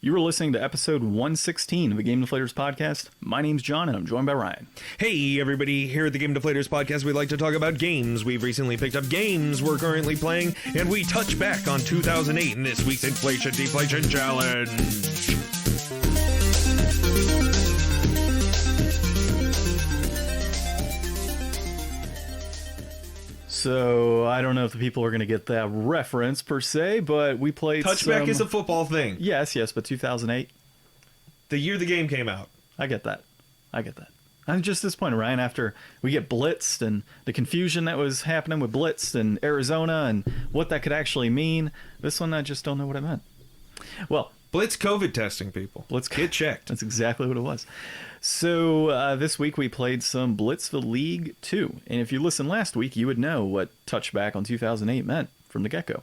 You were listening to episode 116 of the Game Deflators Podcast. My name's John, and I'm joined by Ryan. Hey, everybody. Here at the Game Deflators Podcast, we like to talk about games. We've recently picked up games we're currently playing, and we touch back on 2008 in this week's Inflation Deflation Challenge. So, I don't know if the people are going to get that reference per se, but we played Touchback is a football thing. Yes, but 2008? The year the game came out. I get that. I'm just disappointed, Ryan, after we get blitzed and the confusion that was happening with blitzed and Arizona and what that could actually mean. This one, I just don't know what it meant. Well, Blitz COVID testing, people. Let's get checked. That's exactly what it was. So this week we played some Blitz the League 2. And if you listened last week, you would know what touchback on 2008 meant from the get-go.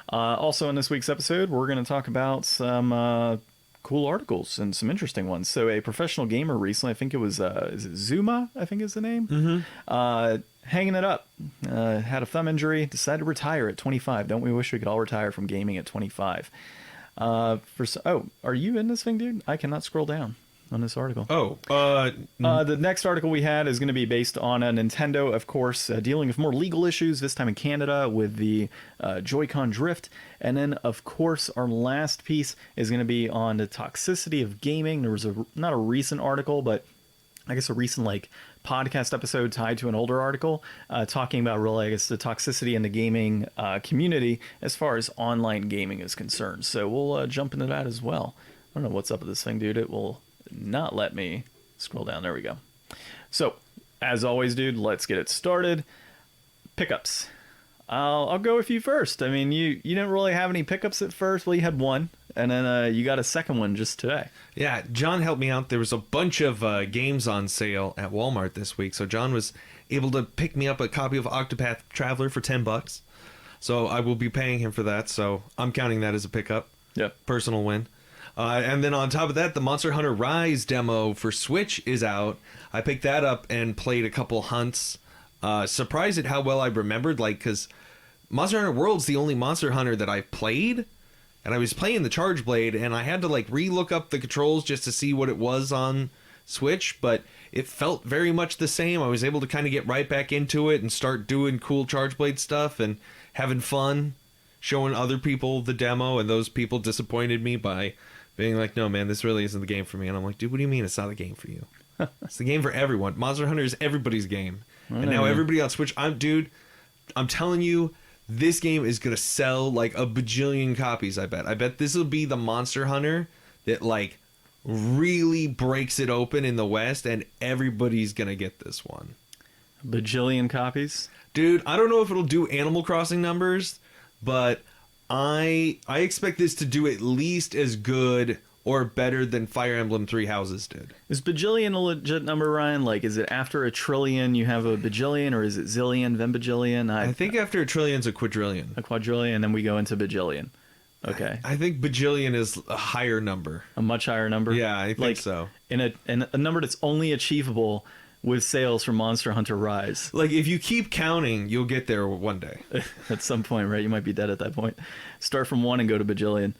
Also in this week's episode, we're going to talk about some cool articles and some interesting ones. So a professional gamer recently, I think it was, is it Zuma, I think is the name? Mm-hmm. Hanging it up. Had a thumb injury, decided to retire at 25. Don't we wish we could all retire from gaming at 25? Are you in this thing, dude? I cannot scroll down on this article. The next article we had is going to be based on a Nintendo, of course, dealing with more legal issues, this time in Canada with the Joy-Con drift. And then, of course, our last piece is going to be on the toxicity of gaming. There was not a recent article, but I guess a recent podcast episode tied to an older article talking about really, I guess, the toxicity in the gaming community as far as online gaming is concerned. So we'll jump into that as well. I don't know what's up with this thing, dude. It will not let me scroll down. There we go. So, as always, dude, let's get it started. Pickups. I'll go with you first. I mean, you didn't really have any pickups at first. Well, you had one, and then you got a second one just today. Yeah, John helped me out. There was a bunch of games on sale at Walmart this week, so John was able to pick me up a copy of Octopath Traveler for $10. So I will be paying him for that, so I'm counting that as a pickup. Yep. Personal win. And then on top of that, the Monster Hunter Rise demo for Switch is out. I picked that up and played a couple hunts. Surprised at how well I remembered, because Monster Hunter World's the only Monster Hunter that I've played. And I was playing the Charge Blade, and I had to re-look up the controls just to see what it was on Switch. But it felt very much the same. I was able to kind of get right back into it and start doing cool Charge Blade stuff and having fun, showing other people the demo, and those people disappointed me by being like, no, man, this really isn't the game for me. And I'm like, dude, what do you mean it's not the game for you? It's the game for everyone. Monster Hunter is everybody's game. And now everybody on Switch, I'm telling you, this game is going to sell a bajillion copies, I bet. I bet this will be the Monster Hunter that, really breaks it open in the West, and everybody's going to get this one. Bajillion copies? Dude, I don't know if it'll do Animal Crossing numbers, but I expect this to do at least as good or better than Fire Emblem Three Houses did. Is bajillion a legit number, Ryan? Is it after a trillion you have a bajillion, or is it zillion, then bajillion? I think after a trillion's a quadrillion. A quadrillion, and then we go into bajillion. Okay. I think bajillion is a higher number. A much higher number? Yeah, I think so. In a number that's only achievable with sales from Monster Hunter Rise. If you keep counting, you'll get there one day. At some point, right? You might be dead at that point. Start from 1 and go to bajillion.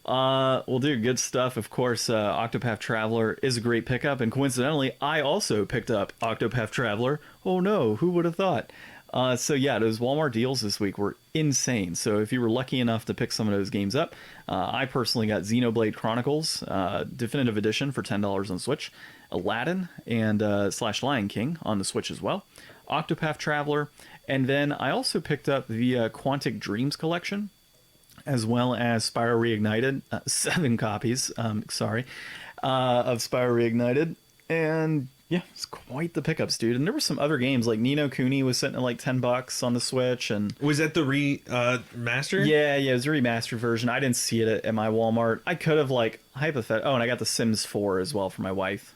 Well, dude, good stuff. Of course, Octopath Traveler is a great pickup. And coincidentally, I also picked up Octopath Traveler. Oh no, who would have thought? So yeah, those Walmart deals this week were insane. So if you were lucky enough to pick some of those games up, I personally got Xenoblade Chronicles Definitive Edition for $10 on Switch, Aladdin and / Lion King on the Switch as well, Octopath Traveler, and then I also picked up the Quantic Dreams collection, as well as Spyro Reignited, 7 copies, of Spyro Reignited, and yeah, it's quite the pickups, dude. And there were some other games, like Ni no Kuni was sitting at $10 on the Switch. And was that the remaster? Yeah, it was a remastered version. I didn't see it at my Walmart. I could have hypothetical. Oh, and I got the Sims 4 as well for my wife.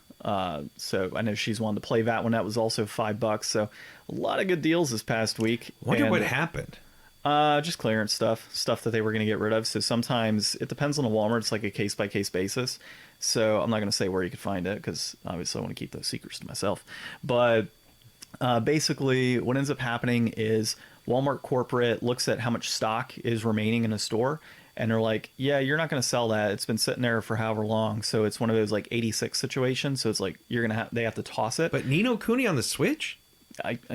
So I know she's wanted to play that one. That was also $5. So a lot of good deals this past week. Wonder what happened. Just clearance stuff that they were going to get rid of. So sometimes it depends on the Walmart. It's like a case by case basis. So I'm not going to say where you could find it because obviously I want to keep those secrets to myself. But basically what ends up happening is Walmart corporate looks at how much stock is remaining in a store, and they're like, yeah, you're not going to sell that. It's been sitting there for however long. So it's one of those like 86 situations. So it's like they have to toss it. But Ni no Kuni on the Switch?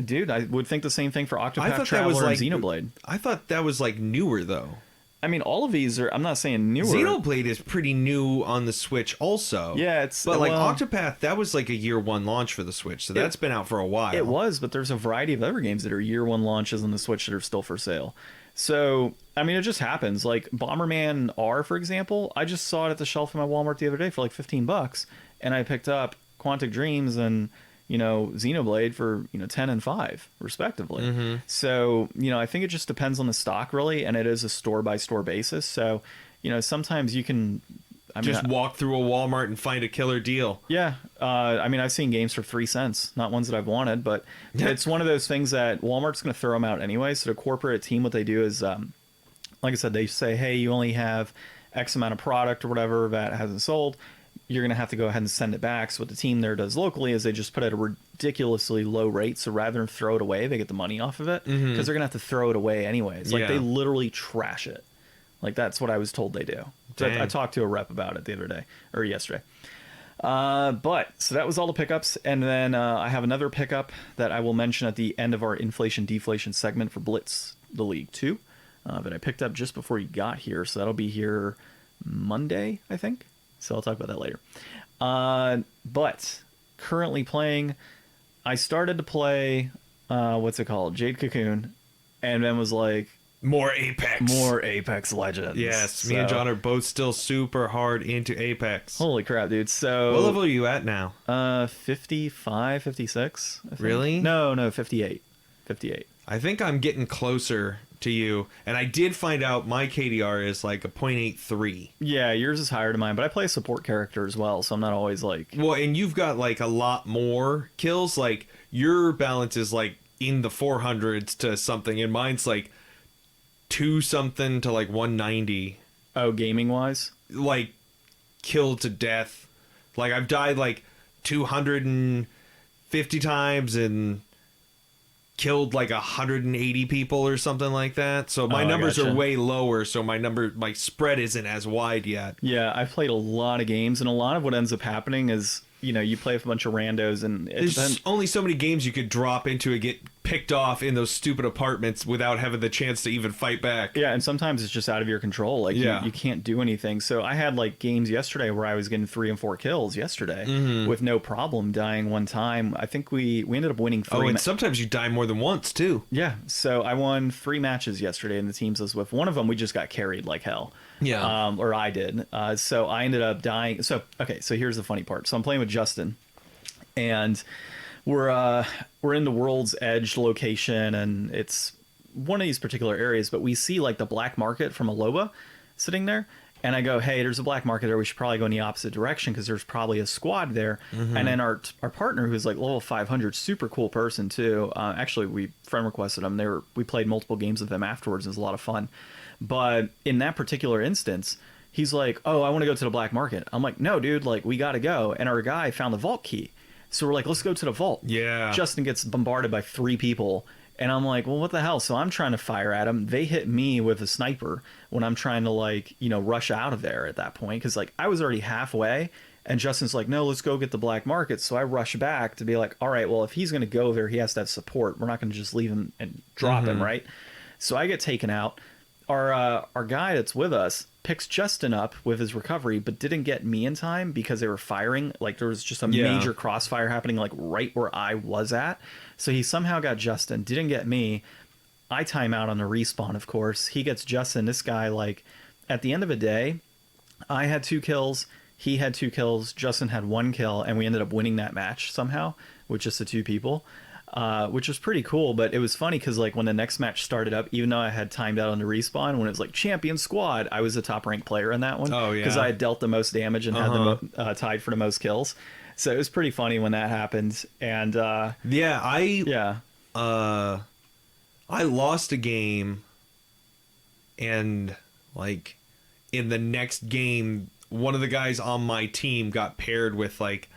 Dude, I would think the same thing for Octopath that was Traveler like and Xenoblade. I thought that was like newer though. I mean, all of these are. I'm not saying newer. Xenoblade is pretty new on the Switch, also. Yeah, but like Octopath, that was like a year one launch for the Switch, so that's been out for a while. It was, but there's a variety of other games that are year one launches on the Switch that are still for sale. So I mean, it just happens. Like Bomberman R, for example, I just saw it at the shelf in my Walmart the other day for like $15, and I picked up Quantic Dreams and Xenoblade for 10 and 5 respectively. Mm-hmm. So I think it just depends on the stock really, and it is a store by store basis. So sometimes you can walk through a Walmart and find a killer deal. Yeah, I mean I've seen games for 3 cents, not ones that I've wanted, but it's one of those things that Walmart's going to throw them out anyway. So the corporate team, what they do is, like I said, they say, hey, you only have X amount of product or whatever that hasn't sold. You're going to have to go ahead and send it back. So what the team there does locally is they just put it at a ridiculously low rate. So rather than throw it away, they get the money off of it because they're going to have to throw it away anyways. Like they literally trash it. Like that's what I was told they do. So I talked to a rep about it the other day or yesterday. But so that was all the pickups. And then I have another pickup that I will mention at the end of our inflation deflation segment for Blitz the League 2 that I picked up just before you got here. So that'll be here Monday, I think. So I'll talk about that later. But currently playing, I started to play, what's it called? Jade Cocoon. And then was like... More Apex Legends. Yes, me and John are both still super hard into Apex. Holy crap, dude. So... What level are you at now? 55, 56. I think. Really? No, 58. 58. I think I'm getting closer to you, and I did find out my KDR is like a 0.83. Yeah, yours is higher than mine, but I play a support character as well, so I'm not always like... Well, and you've got like a lot more kills. Like your balance is like in the 400s to something, and mine's like 2 something to like 190. Oh, gaming wise? Like killed to death. Like I've died like 250 times and killed like 180 people or something like that. So my numbers are way lower, so my spread isn't as wide yet. Yeah, I've played a lot of games, and a lot of what ends up happening is you play with a bunch of randos, and there's only so many games you could drop into and get picked off in those stupid apartments without having the chance to even fight back. Yeah, and sometimes it's just out of your control. Like you can't do anything. So I had like games yesterday where I was getting 3 and 4 kills yesterday with no problem, dying one time. I think we ended up winning 3. Oh, and sometimes you die more than once too. Yeah, so I won 3 matches yesterday in the teams I was with. One of them we just got carried like hell. Yeah. Or I did. So I ended up dying. So here's the funny part. So I'm playing with Justin, and we're in the World's Edge location, and it's one of these particular areas, but we see like the black market from Aloba sitting there, and I go, hey, there's a black market there, we should probably go in the opposite direction because there's probably a squad there. And then our partner, who's like level 500, super cool person too, actually we friend requested him. We played multiple games with them afterwards. It was a lot of fun, but in that particular instance, he's like, oh, I want to go to the black market. I'm like, no, dude, like we gotta go. And our guy found the vault key. So we're like, let's go to the vault. Yeah. Justin gets bombarded by 3 people. And I'm like, well, what the hell? So I'm trying to fire at them. They hit me with a sniper when I'm trying to like, rush out of there at that point. Because like I was already halfway. And Justin's like, no, let's go get the black market. So I rush back to be like, all right, well, if he's going to go there, he has to have support. We're not going to just leave him and drop him, right? So I get taken out. Our guy that's with us picks Justin up with his recovery, but didn't get me in time because they were firing. Like there was just a major crossfire happening like right where I was at. So he somehow got Justin, didn't get me. I time out on the respawn, of course. He gets Justin. This guy, like at the end of the day, I had 2 kills. He had 2 kills. Justin had 1 kill, and we ended up winning that match somehow with just the 2 people. Which was pretty cool, but it was funny because like when the next match started up, even though I had timed out on the respawn, when it was like champion squad, I was the top ranked player in that one. Oh yeah, because I had dealt the most damage and had the tied for the most kills. So it was pretty funny when that happened. And I lost a game, and like in the next game, one of the guys on my team got paired with like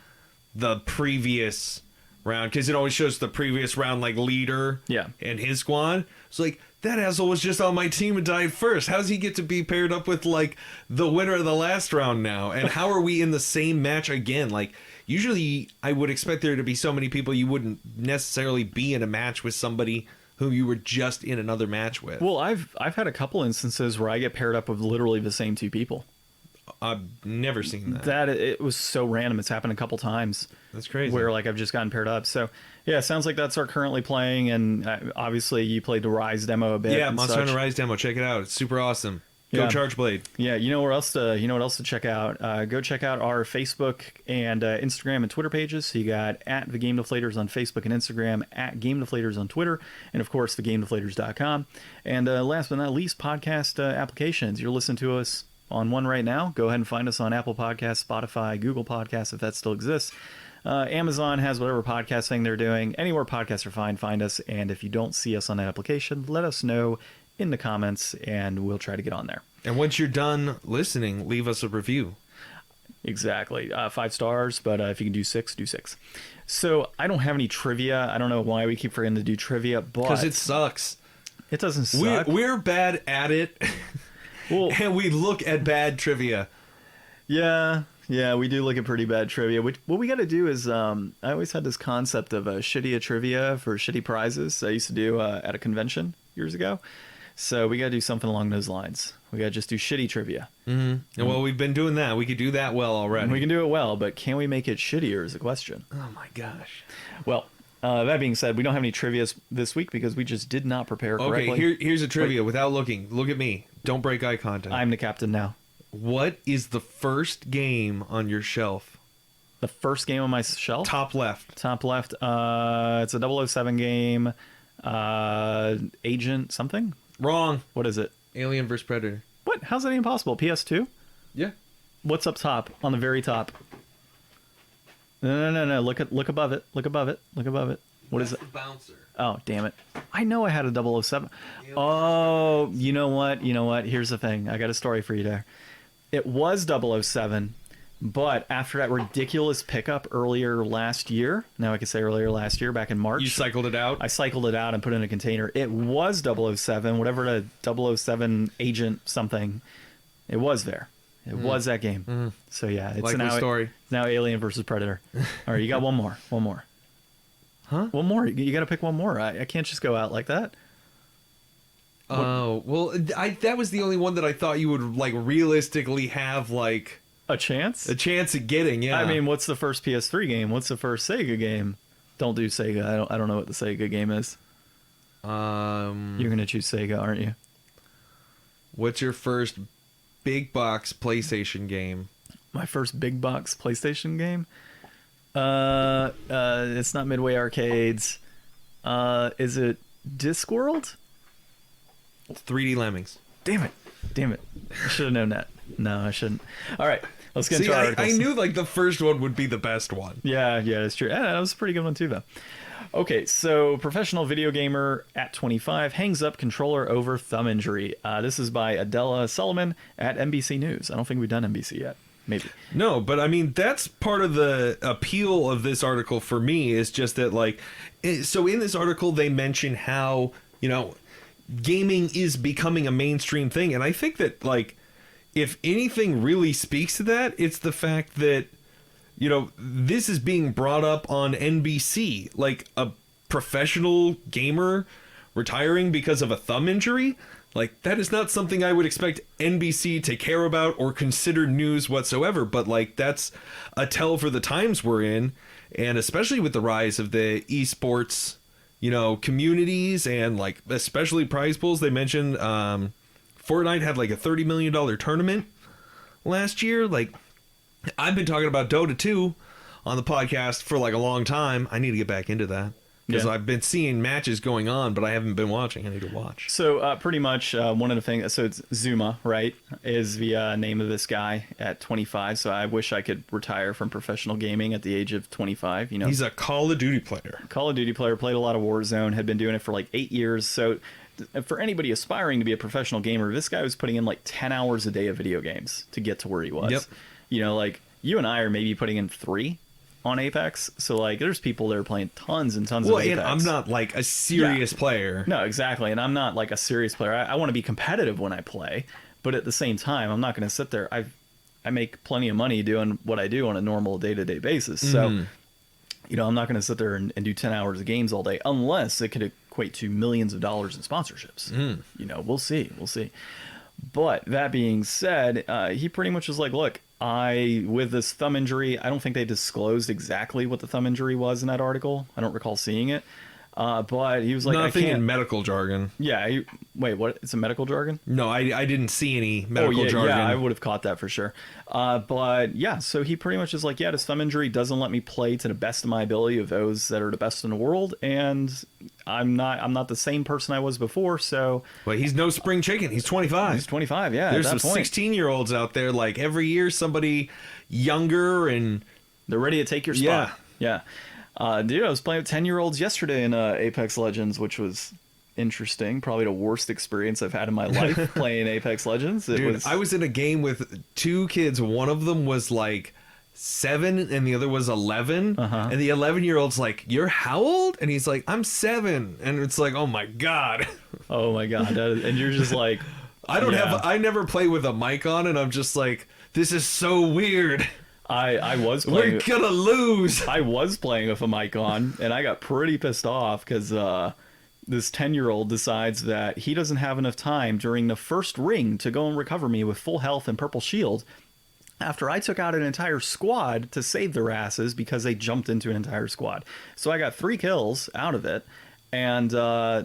the previous round, because it always shows the previous round like leader and his squad. So like that asshole was just on my team and died first. How does he get to be paired up with like the winner of the last round now? And how are we in the same match again? Like, usually I would expect there to be so many people you wouldn't necessarily be in a match with somebody who you were just in another match with. Well, I've had a couple instances where I get paired up with literally the same two people. I've never seen that. It was so random. It's happened a couple times. That's crazy. Where like I've just gotten paired up. So yeah, sounds like that's our currently playing, and obviously you played the Rise demo a bit. Yeah, Monster Hunter Rise demo. Check it out. It's super awesome. Go Yeah. Chargeblade. Yeah, you know what else to check out? Go check out our Facebook and Instagram and Twitter pages. So you got at the Game Deflators on Facebook and Instagram, at Game Deflators on Twitter, and of course thegamedeflators.com. And last but not least, podcast applications. You're listening to us on one right now. Go ahead and find us on Apple Podcasts, Spotify, Google Podcasts, if that still exists. Amazon has whatever podcast thing they're doing. Anywhere podcasts are fine, find us. And if you don't see us on that application, let us know in the comments, and we'll try to get on there. And once you're done listening, leave us a review. Exactly. 5 stars, but if you can do 6, do 6. So I don't have any trivia. I don't know why we keep forgetting to do trivia, but... Because it sucks. It doesn't suck. We're bad at it, Well, and we look at bad trivia. yeah, we do look at pretty bad trivia. What we got to do is, I always had this concept of shitty trivia for shitty prizes. I used to do at a convention years ago. So we got to do something along those lines. We got to just do shitty trivia. Mm-hmm. Well, we've been doing that. We could do that well already. We can do it well, but can we make it shittier is the question. Oh my gosh. Well, that being said, we don't have any trivia this week because we just did not prepare correctly. Okay, here's a trivia without looking. Look at me. Don't break eye contact. I'm the captain now. What is the first game on your shelf? The first game on my shelf? Top left. Top left. It's a 007 game. Agent something? Wrong. What is it? Alien vs. Predator. What? How's that even possible? PS2? Yeah. What's up top? On the very top. No. Look above it. Look above it. Look above it. What is it? The bouncer. Oh, damn it. I know I had a 007. Oh, you know what? Here's the thing. I got a story for you there. It was 007, but after that ridiculous pickup earlier last year, now I can say earlier last year, back in March. You cycled it out? I cycled it out and put it in a container. It was 007, whatever the 007 agent something. It was there. It was that game. So yeah, it's like now the story. It's now Alien versus Predator. All right, you got one more. Huh? One more. You got to pick one more. I can't just go out like that. Oh, well, that was the only one that I thought you would like realistically have like A chance? a chance at getting. Yeah. I mean, what's the first PS3 game? What's the first Sega game? Don't do Sega. I don't know what the Sega game is. You're gonna choose Sega, aren't you? What's your first big box PlayStation game? My first big box PlayStation game? It's not Midway Arcades. Is it Discworld? 3D Lemmings. Damn it. I should have known that. No, I shouldn't. All right, let's get See, into our I articles. knew like the first one would be the best one. Yeah, that's true. That was a pretty good one too, though. Okay, so professional video gamer at 25 hangs up controller over thumb injury. This is by Adela Solomon at NBC News. I don't think we've done NBC yet. Maybe. No, but I mean, that's part of the appeal of this article for me is just that, like, so in this article, they mention how, gaming is becoming a mainstream thing. And I think that, like, if anything really speaks to that, it's the fact that, this is being brought up on NBC, like a professional gamer retiring because of a thumb injury. Like, that is not something I would expect NBC to care about or consider news whatsoever. But, like, that's a tell for the times we're in. And especially with the rise of the esports, communities and, like, especially prize pools. They mentioned Fortnite had, like, a $30 million tournament last year. Like, I've been talking about Dota 2 on the podcast for, like, a long time. I need to get back into that. Because I've been seeing matches going on, but I haven't been watching. I need to watch. So pretty much one of the things, so it's Zuma, right, is the name of this guy at 25. So I wish I could retire from professional gaming at the age of 25. He's a Call of Duty player. Call of Duty player, played a lot of Warzone, had been doing it for like 8 years. So for anybody aspiring to be a professional gamer, this guy was putting in like 10 hours a day of video games to get to where he was. Yep. Like you and I are maybe putting in 3. on Apex. So like there's people that are playing tons and tons of Apex. And I'm not like a serious player. No, exactly. And I'm not like a serious player. I want to be competitive when I play, but at the same time, I'm not going to sit there. I make plenty of money doing what I do on a normal day-to-day basis. So, you know, I'm not going to sit there and do 10 hours of games all day unless it could equate to millions of dollars in sponsorships. You know, we'll see. We'll see. But that being said, he pretty much was like, look, with this thumb injury, I don't think they disclosed exactly what the thumb injury was in that article. I don't recall seeing it. But he was like, nothing in medical jargon. Yeah. Wait, what? It's a medical jargon? No, I didn't see any medical jargon. Yeah, I would have caught that for sure. But yeah, so he pretty much is like, yeah, this thumb injury doesn't let me play to the best of my ability of those that are the best in the world, and I'm not the same person I was before. So, well, he's no spring chicken. He's 25. He's 25. Yeah, there's some 16-year-olds out there. Like every year, somebody younger and they're ready to take your spot. Yeah. Dude, I was playing with 10-year-olds yesterday in Apex Legends, which was interesting. Probably the worst experience I've had in my life playing Apex Legends. I was in a game with two kids. One of them was like 7 and the other was 11. And the 11-year-old's like, "You're how old?" And he's like, "I'm 7." And it's like, oh my God. Oh my God. And you're just like, I never play with a mic on, and I'm just like, this is so weird. I was playing. We're gonna lose. I was playing with a mic on, and I got pretty pissed off because this 10-year-old decides that he doesn't have enough time during the first ring to go and recover me with full health and purple shield after I took out an entire squad to save their asses because they jumped into an entire squad. So I got 3 kills out of it. And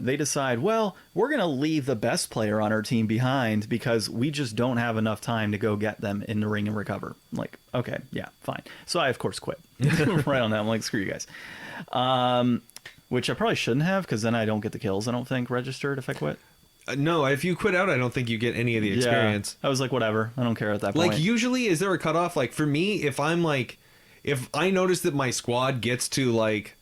they decide, well, we're going to leave the best player on our team behind because we just don't have enough time to go get them in the ring and recover. I'm like, okay, yeah, fine. So I, of course, quit right on that. I'm like, screw you guys. Which I probably shouldn't have because then I don't get the kills, I don't think, registered if I quit. No, if you quit out, I don't think you get any of the experience. Yeah, I was like, whatever. I don't care at that point. Like, usually, is there a cutoff? Like, for me, if I notice that my squad gets to, like,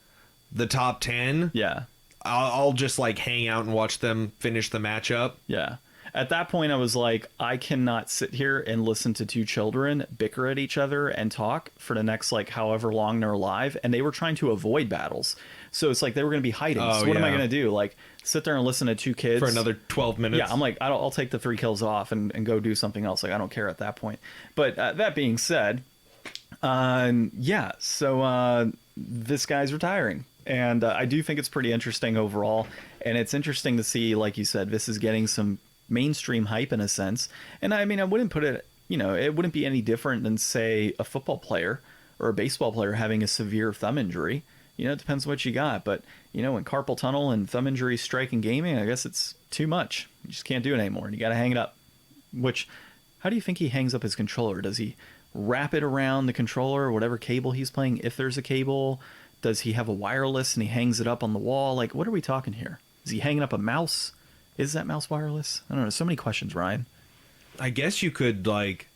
the top 10... Yeah. I'll just like hang out and watch them finish the matchup. Yeah. At that point, I was like, I cannot sit here and listen to 2 children bicker at each other and talk for the next like however long they're alive. And they were trying to avoid battles. So it's like they were going to be hiding. So what am I going to do? Like sit there and listen to 2 kids for another 12 minutes? Yeah. I'm like, I'll take the 3 kills off and go do something else. Like I don't care at that point. But that being said, yeah. So this guy's retiring. And I do think it's pretty interesting overall. And it's interesting to see, like you said, this is getting some mainstream hype in a sense. And I mean, I wouldn't put it, you know, it wouldn't be any different than, say, a football player or a baseball player having a severe thumb injury. You know, it depends what you got. But, you know, when carpal tunnel and thumb injuries strike in gaming, I guess it's too much. You just can't do it anymore. And you got to hang it up. Which, how do you think he hangs up his controller? Does he wrap it around the controller or whatever cable he's playing, if there's a cable? Does he have a wireless and he hangs it up on the wall? Like, what are we talking here? Is he hanging up a mouse? Is that mouse wireless? I don't know. So many questions, Ryan. I guess you could, like,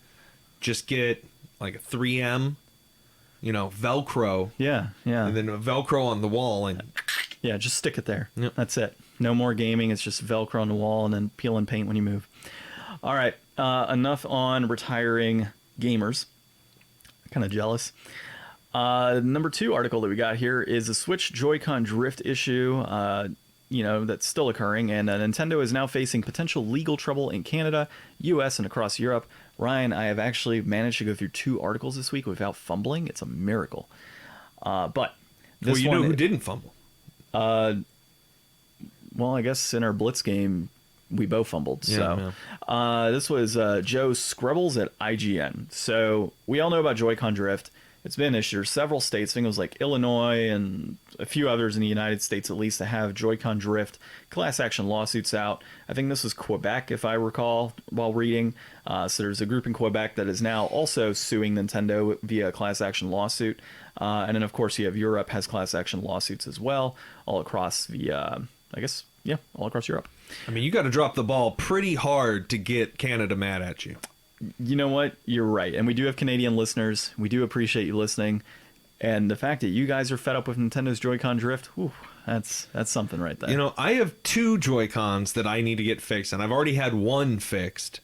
just get, like, a 3M, you know, Velcro. Yeah. And then a Velcro on the wall. And yeah, just stick it there. Yep. That's it. No more gaming. It's just Velcro on the wall and then peel and paint when you move. All right. Enough on retiring gamers. Kind of jealous. Number 2 article that we got here is a Switch Joy-Con drift issue, you know, that's still occurring, and Nintendo is now facing potential legal trouble in Canada, US, and across Europe. Ryan, I have actually managed to go through 2 articles this week without fumbling. It's a miracle. But this well, you know who didn't fumble? Well, I guess in our Blitz game, we both fumbled. Yeah, so this was Joe Scrubbles at IGN. So we all know about Joy-Con drift. It's been an issue. There's several states, I think it was like Illinois and a few others in the United States at least, that have Joy-Con drift class action lawsuits out. I think this was Quebec, if I recall, while reading. So there's a group in Quebec that is now also suing Nintendo via class action lawsuit. And then, of course, you have Europe has class action lawsuits as well, all across the, I guess, yeah, all across Europe. I mean, you got to drop the ball pretty hard to get Canada mad at you. You know what? You're right. And we do have Canadian listeners. We do appreciate you listening. And the fact that you guys are fed up with Nintendo's Joy-Con drift, whew, that's something right there. You know, I have 2 Joy-Cons that I need to get fixed, and I've already had 1 fixed.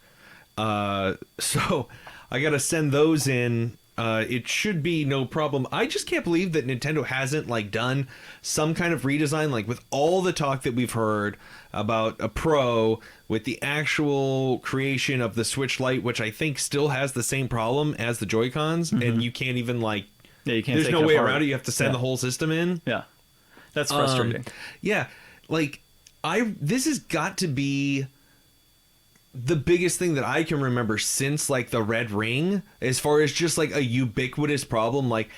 So I got to send those in It should be no problem. I just can't believe that Nintendo hasn't like done some kind of redesign, like with all the talk that we've heard about a Pro, with the actual creation of the Switch Lite, which I think still has the same problem as the Joy-Cons, and you can't even like. Yeah, you can't. There's no way around it. You have to send the whole system in. Yeah, that's frustrating. Yeah, like this has got to be the biggest thing that I can remember since like the Red Ring, as far as just like a ubiquitous problem. Like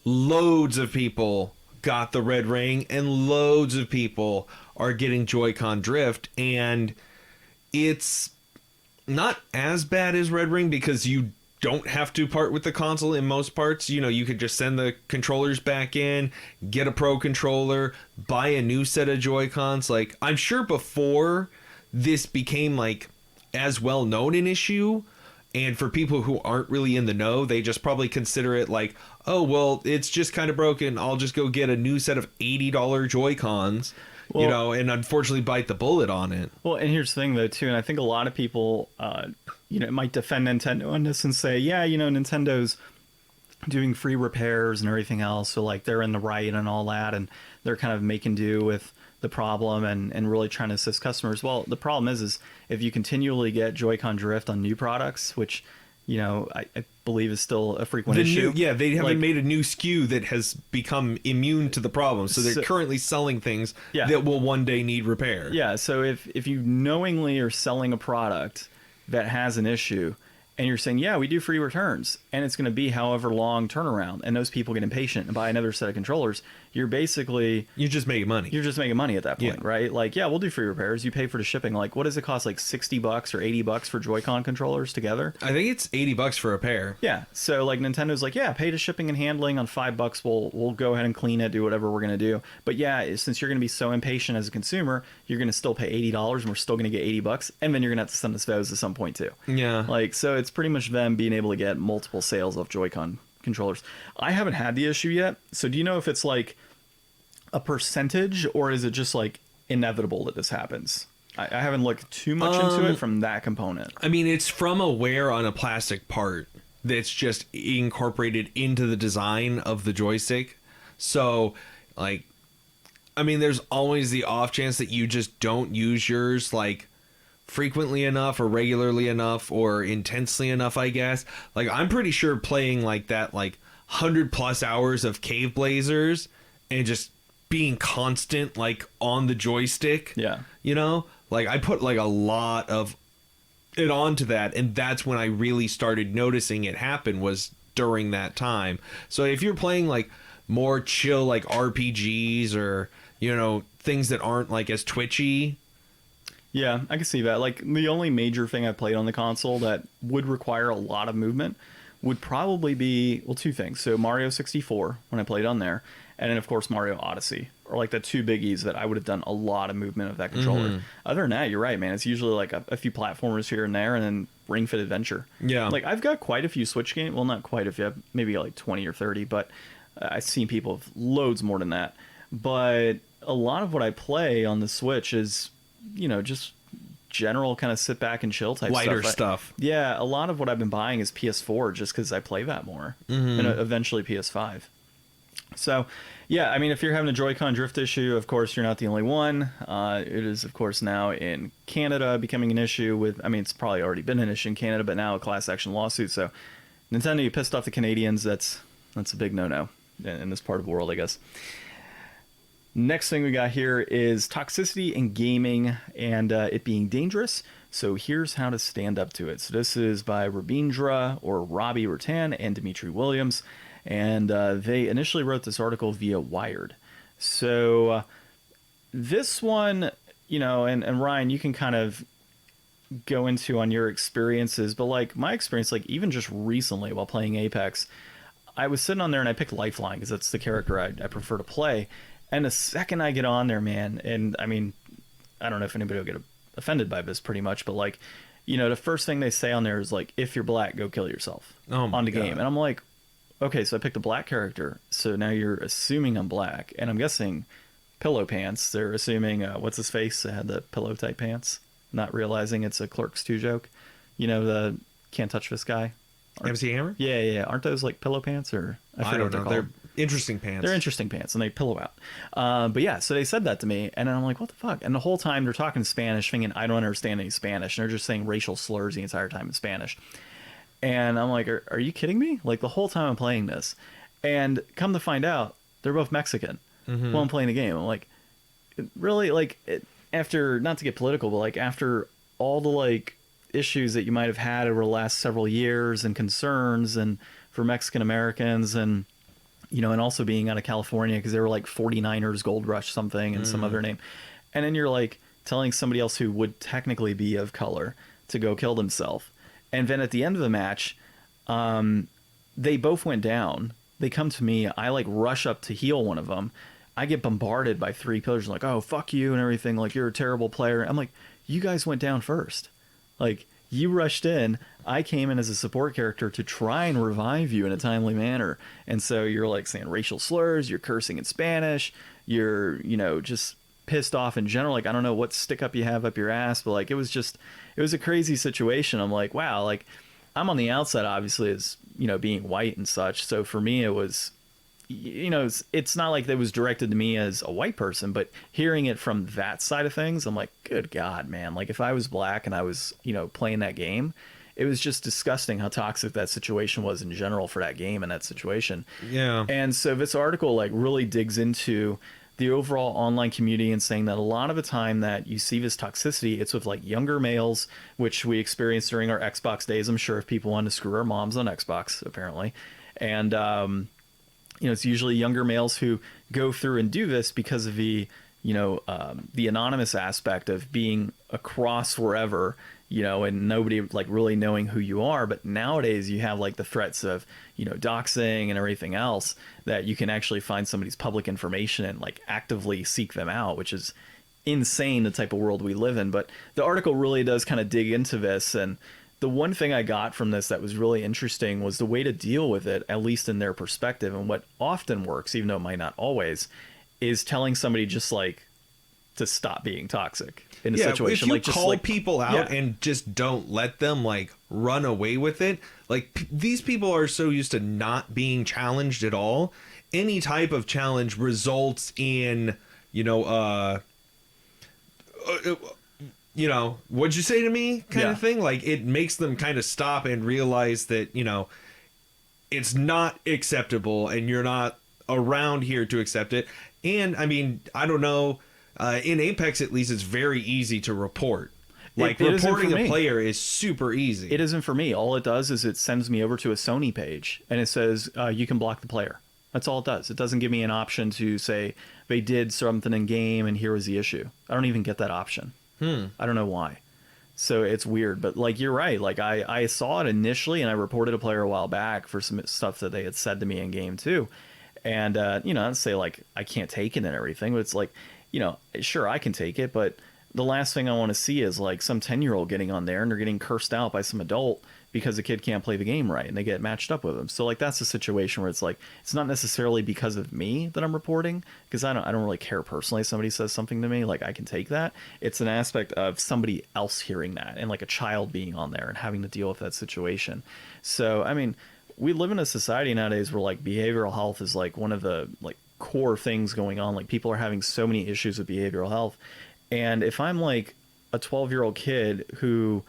loads of people got the Red Ring and loads of people are getting Joy-Con drift, and it's not as bad as Red Ring because you don't have to part with the console in most parts. You know, you could just send the controllers back in, get a Pro controller, buy a new set of Joy-Cons. Like, I'm sure before this became like as well known an issue, and for people who aren't really in the know, they just probably consider it like, oh well, it's just kind of broken, I'll just go get a new set of $80 Joy-Cons. Well, you know, and unfortunately bite the bullet on it. Well, and here's the thing though too, and I think a lot of people you know, might defend Nintendo on this and say, yeah, you know, Nintendo's doing free repairs and everything else, so like they're in the right and all that, and they're kind of making do with the problem and really trying to assist customers. Well, the problem is if you continually get Joy-Con drift on new products, which, you know, I believe is still a frequent issue. They haven't made a new SKU that has become immune to the problem, so they're currently selling things that will one day need repair. Yeah, so if you knowingly are selling a product that has an issue, and you're saying, yeah, we do free returns, and it's going to be however long turnaround, and those people get impatient and buy another set of controllers, you're just making money. You're just making money at that point, right? Like, yeah, we'll do free repairs. You pay for the shipping. Like, what does it cost? Like $60 or $80 for Joy-Con controllers together? I think it's $80 for a pair. Yeah. So like Nintendo's like, yeah, pay the shipping and handling on $5. We'll go ahead and clean it, do whatever we're gonna do. But yeah, since you're gonna be so impatient as a consumer, you're gonna still pay $80, and we're still gonna get $80, and then you're gonna have to send us those at some point too. Yeah. Like, so it's pretty much them being able to get multiple sales of Joy-Con controllers. I haven't had the issue yet. So do you know if it's like a percentage, or is it just like inevitable that this happens? I haven't looked too much into it from that component. I mean, it's from a wear on a plastic part that's just incorporated into the design of the joystick. So, like, I mean, there's always the off chance that you just don't use yours like frequently enough or regularly enough or intensely enough, I guess. Like, I'm pretty sure playing like that, like 100+ hours of Cave Blazers and just being constant like on the joystick, you know, like I put like a lot of it onto that, and that's when I really started noticing it happen, was during that time. So if you're playing like more chill like RPGs, or, you know, things that aren't like as twitchy, yeah, I can see that. Like, the only major thing I played on the console that would require a lot of movement would probably be, well, two things. So Mario 64, when I played on there, and then of course Mario Odyssey, or like the two biggies that I would have done a lot of movement of that controller. Other than that, you're right, man. It's usually like a few platformers here and there, and then Ring Fit Adventure. Yeah. Like, I've got quite a few Switch games. Well, not quite a few. Maybe like 20 or 30, but I've seen people with loads more than that. But a lot of what I play on the Switch is, you know, just general kind of sit back and chill type lighter stuff. Yeah, a lot of what I've been buying is PS4 just because I play that more, and eventually PS5. So, yeah, I mean, if you're having a Joy-Con drift issue, of course, you're not the only one. It is, of course, now in Canada becoming an issue with, I mean, it's probably already been an issue in Canada, but now a class action lawsuit. So, Nintendo, you pissed off the Canadians. That's a big no-no in this part of the world, I guess. Next thing we got here is Toxicity and Gaming, and it being dangerous. So here's how to stand up to it. So this is by Rabindra, or Robbie Rattan, and Dimitri Williams. And they initially wrote this article via Wired. So this one, you know, and Ryan, you can kind of go into on your experiences, but like my experience, like even just recently while playing Apex, I was sitting on there and I picked Lifeline because that's the character I prefer to play. And the second I get on there, man, and I mean, I don't know if anybody will get offended by this pretty much, but like, you know, the first thing they say on there is like, if you're black, go kill yourself on the game. And I'm like, okay, so I picked a black character. So now you're assuming I'm black. And I'm guessing pillow pants. They're assuming, what's his face that had the pillow type pants, not realizing it's a Clerks 2 joke. You know, the can't touch this guy. MC Hammer? Yeah. Aren't those like pillow pants or I don't know. They're interesting pants. They're interesting pants, and they pillow out. But yeah, so they said that to me, and I'm like, what the fuck? And the whole time they're talking Spanish, thinking I don't understand any Spanish, and they're just saying racial slurs the entire time in Spanish. And I'm like, are you kidding me? Like the whole time I'm playing this, and come to find out, they're both Mexican while I'm playing the game. I'm like, really? Like after, not to get political, but like after all the like issues that you might have had over the last several years and concerns and for Mexican Americans and, you know, and also being out of California because they were like 49ers Gold Rush something and some other name. And then you're like telling somebody else who would technically be of color to go kill themselves. And then at the end of the match, they both went down. They come to me. I like rush up to heal one of them. I get bombarded by 3 pillars like, oh, fuck you and everything. Like, you're a terrible player. I'm like, you guys went down first. Like, you rushed in. I came in as a support character to try and revive you in a timely manner. And so you're like saying racial slurs. You're cursing in Spanish. You're, you know, just pissed off in general. Like, I don't know what stick up you have up your ass, but like, it was a crazy situation. I'm like, wow, like I'm on the outside, obviously, as, you know, being white and such. So for me, it was, you know, it's not like that was directed to me as a white person, but hearing it from that side of things, I'm like, good God, man. Like if I was black and I was, you know, playing that game, it was just disgusting how toxic that situation was in general for that game and that situation. Yeah. And so this article like really digs into the overall online community and saying that a lot of the time that you see this toxicity, it's with like younger males, which we experienced during our Xbox days. I'm sure if people wanted to screw our moms on Xbox, apparently. And, you know, it's usually younger males who go through and do this because of the, you know, the anonymous aspect of being across wherever, you know, and nobody like really knowing who you are. But nowadays you have like the threats of, you know, doxing and everything else that you can actually find somebody's public information and like actively seek them out, which is insane, the type of world we live in. But the article really does kind of dig into this. And the one thing I got from this that was really interesting was the way to deal with it, at least in their perspective. And what often works, even though it might not always, is telling somebody just like to stop being toxic in a situation. If you like just call like people out and just don't let them like run away with it, like these people are so used to not being challenged at all. Any type of challenge results in, you know, what'd you say to me kind of thing. Like it makes them kind of stop and realize that, you know, it's not acceptable and you're not around here to accept it. And I mean, I don't know, in Apex, at least, it's very easy to report. Like reporting a player is super easy. It isn't for me. All it does is it sends me over to a Sony page and it says, you can block the player. That's all it does. It doesn't give me an option to say they did something in game and here was the issue. I don't even get that option. I don't know why. So it's weird, but like, you're right. Like I saw it initially and I reported a player a while back for some stuff that they had said to me in game too. And, you know, I'd say like, I can't take it and everything, but it's like, you know, sure, I can take it, but the last thing I want to see is like some 10-year-old getting on there and they're getting cursed out by some adult because the kid can't play the game right and they get matched up with them. So like, that's a situation where it's like, it's not necessarily because of me that I'm reporting, because I don't really care personally if somebody says something to me, like I can take that. It's an aspect of somebody else hearing that and like a child being on there and having to deal with that situation. So, I mean, we live in a society nowadays where like behavioral health is like one of the like core things going on. Like people are having so many issues with behavioral health. And if I'm like a 12-year-old kid who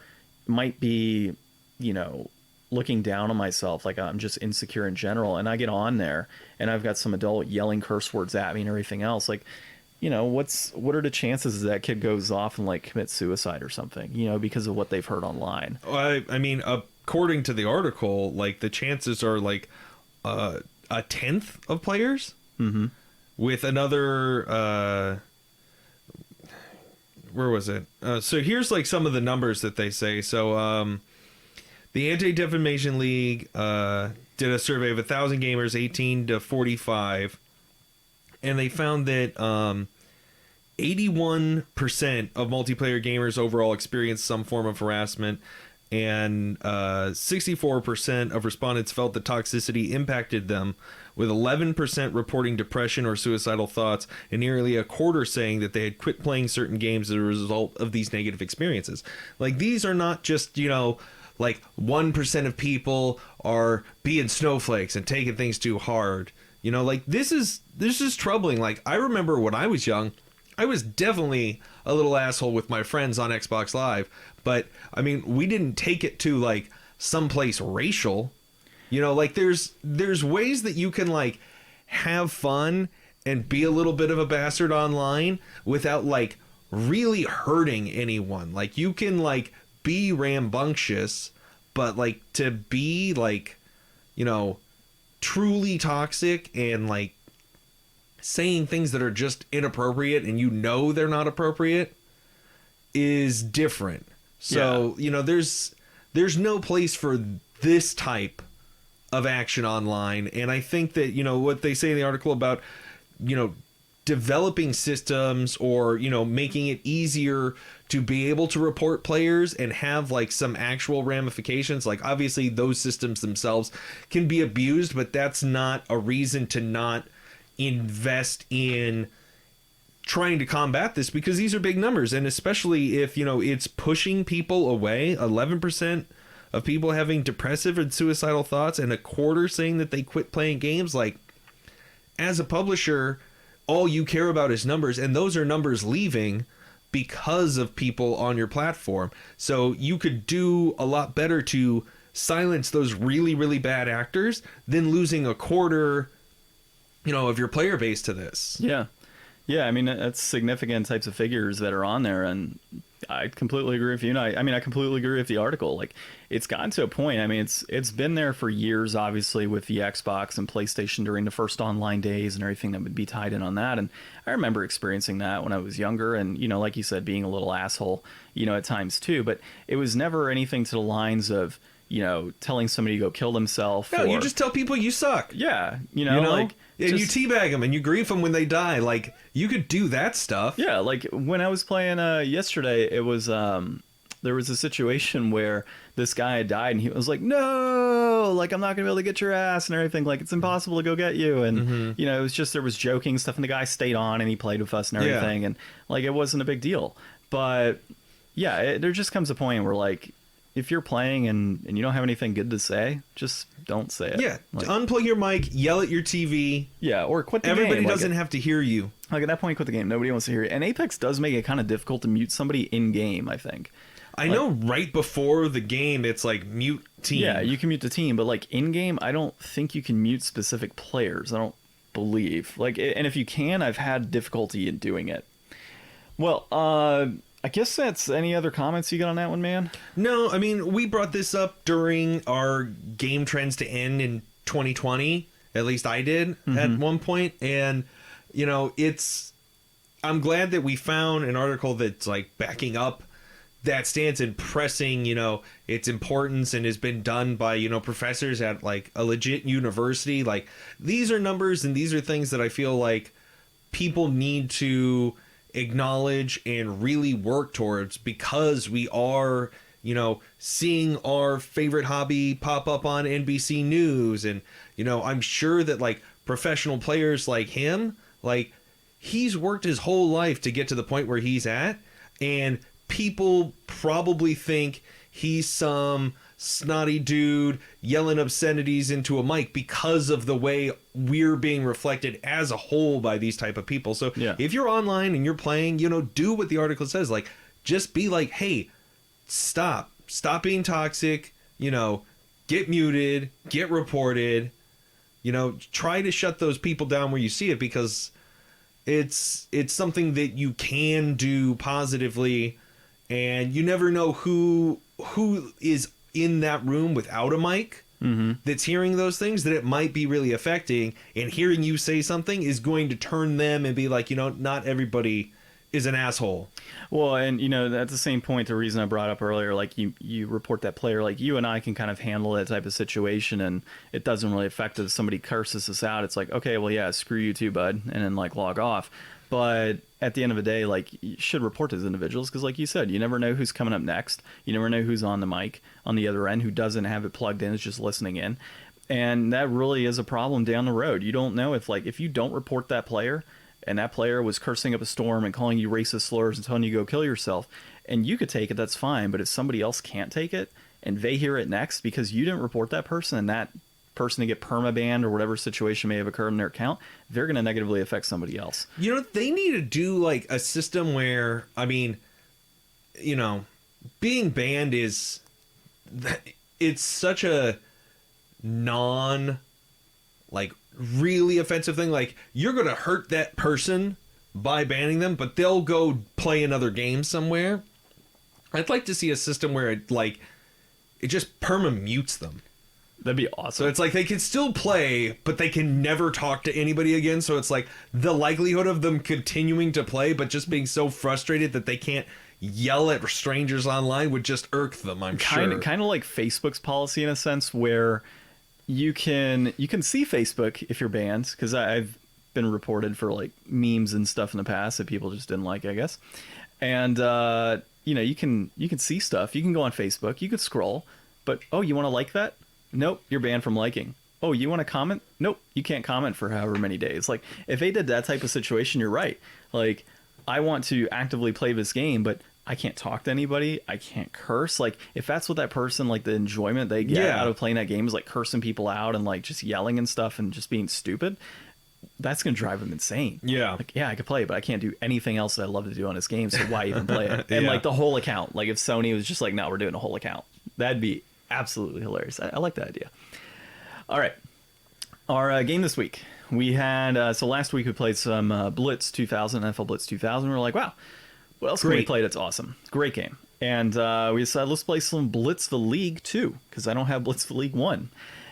might be, you know, looking down on myself, like I'm just insecure in general, and I get on there and I've got some adult yelling curse words at me and everything else, like, you know, what are the chances that kid goes off and like commits suicide or something, you know, because of what they've heard online? I mean, according to the article, like the chances are like a tenth of players. With another where was it? So here's like some of the numbers that they say. So the Anti-Defamation League did a survey of 1,000 gamers 18 to 45, and they found that 81% of multiplayer gamers overall experienced some form of harassment, and 64% of respondents felt that toxicity impacted them, with 11% reporting depression or suicidal thoughts, and nearly a quarter saying that they had quit playing certain games as a result of these negative experiences. Like, these are not just, you know, like 1% of people are being snowflakes and taking things too hard. You know, like this is troubling. Like I remember when I was young, I was definitely a little asshole with my friends on Xbox Live, but I mean, we didn't take it to like someplace racial. You know, like there's ways that you can like have fun and be a little bit of a bastard online without like really hurting anyone. Like you can like be rambunctious, but like to be like, you know, truly toxic and like saying things that are just inappropriate and you know they're not appropriate is different. So, you know, there's no place for this type of action online. And I think that, you know, what they say in the article about, you know, developing systems or, you know, making it easier to be able to report players and have like some actual ramifications. Like obviously those systems themselves can be abused, but that's not a reason to not invest in trying to combat this, because these are big numbers. And especially if, you know, it's pushing people away, 11% of people having depressive and suicidal thoughts and a quarter saying that they quit playing games. Like as a publisher, all you care about is numbers, and those are numbers leaving because of people on your platform. So you could do a lot better to silence those really, really bad actors than losing a quarter, you know, of your player base to this. Yeah. Yeah, I mean, that's significant types of figures that are on there, and I completely agree with you. And I completely agree with the article. Like, it's gotten to a point. I mean, it's been there for years, obviously, with the Xbox and PlayStation during the first online days and everything that would be tied in on that. And I remember experiencing that when I was younger, and, you know, like you said, being a little asshole, you know, at times too. But it was never anything to the lines of, you know, telling somebody to go kill themselves. No, you just tell people you suck. Yeah, you know? Like... And just, you teabag them and you grief them when they die. Like, you could do that stuff. Yeah, like when I was playing yesterday, it was there was a situation where this guy had died and he was like, no, like I'm not gonna be able to get your ass and everything. Like it's impossible to go get you. And you know, it was just, there was joking stuff, and the guy stayed on and he played with us and everything, and like it wasn't a big deal. But yeah, there just comes a point where like, if you're playing and you don't have anything good to say, just don't say it. Yeah, like, unplug your mic, yell at your TV. Yeah, or quit the game. Everybody doesn't have to hear you. Like at that point, quit the game. Nobody wants to hear it. And Apex does make it kind of difficult to mute somebody in game, I think. I know right before the game, it's like mute team. Yeah, you can mute the team, but like in game, I don't think you can mute specific players. I don't believe. Like, and if you can, I've had difficulty in doing it. Well, I guess that's any other comments you got on that one, man? No, I mean, we brought this up during our game trends to end in 2020. At least I did at one point. And, you know, I'm glad that we found an article that's like backing up that stance and pressing, you know, its importance, and has been done by, you know, professors at like a legit university. Like, these are numbers and these are things that I feel like people need to acknowledge and really work towards, because we are, you know, seeing our favorite hobby pop up on NBC News. And, you know, I'm sure that like professional players like him, like he's worked his whole life to get to the point where he's at, and people probably think he's some snotty dude yelling obscenities into a mic because of the way we're being reflected as a whole by these type of people. So if you're online and you're playing, you know, do what the article says. Like, just be like, hey, stop being toxic, you know, get muted, get reported, you know, try to shut those people down where you see it, because it's something that you can do positively, and you never know who is in that room without a mic that's hearing those things, that it might be really affecting, and hearing you say something is going to turn them and be like, you know, not everybody is an asshole. Well, and you know, at the same point, the reason I brought up earlier, like you report that player, like you and I can kind of handle that type of situation, and it doesn't really affect if somebody curses us out. It's like, okay, well, yeah, screw you too, bud, and then like log off. But at the end of the day, like, you should report those individuals, because like you said, you never know who's coming up next. You never know who's on the mic on the other end, who doesn't have it plugged in, is just listening in. And that really is a problem down the road. You don't know if you don't report that player, and that player was cursing up a storm and calling you racist slurs and telling you to go kill yourself, and you could take it, that's fine. But if somebody else can't take it, and they hear it next because you didn't report that person, and that person to get permabanned or whatever situation may have occurred in their account, they're going to negatively affect somebody else. You know, they need to do like a system where, I mean, you know, being banned is, it's such a like really offensive thing. Like, you're going to hurt that person by banning them, but they'll go play another game somewhere. I'd like to see a system where it just perma-mutes them. That'd be awesome. So it's like they can still play, but they can never talk to anybody again. So it's like the likelihood of them continuing to play, but just being so frustrated that they can't yell at strangers online would just irk them, I'm sure. Kind of like Facebook's policy in a sense, where you can see Facebook if you're banned, because I've been reported for like memes and stuff in the past that people just didn't like, I guess. And you know, you can see stuff. You can go on Facebook, you could scroll, but oh, you want to like that? Nope, you're banned from liking. Oh, you want to comment? Nope, you can't comment for however many days. Like, if they did that type of situation, you're right. Like, I want to actively play this game, but I can't talk to anybody. I can't curse. Like, if that's what that person, like, the enjoyment they get out of playing that game is like cursing people out and like just yelling and stuff and just being stupid, that's going to drive them insane. Yeah. Like, yeah, I could play, but I can't do anything else that I love to do on this game, so why even play it? And like the whole account. Like, if Sony was just like, no, we're doing a whole account, that'd be absolutely hilarious. I like that idea. All right. Our game this week. We had, so last week we played some Blitz 2000, NFL Blitz 2000. We were like, wow, what else can we play that's awesome? Great game. And we decided, let's play some Blitz the League 2, because I don't have Blitz the League 1.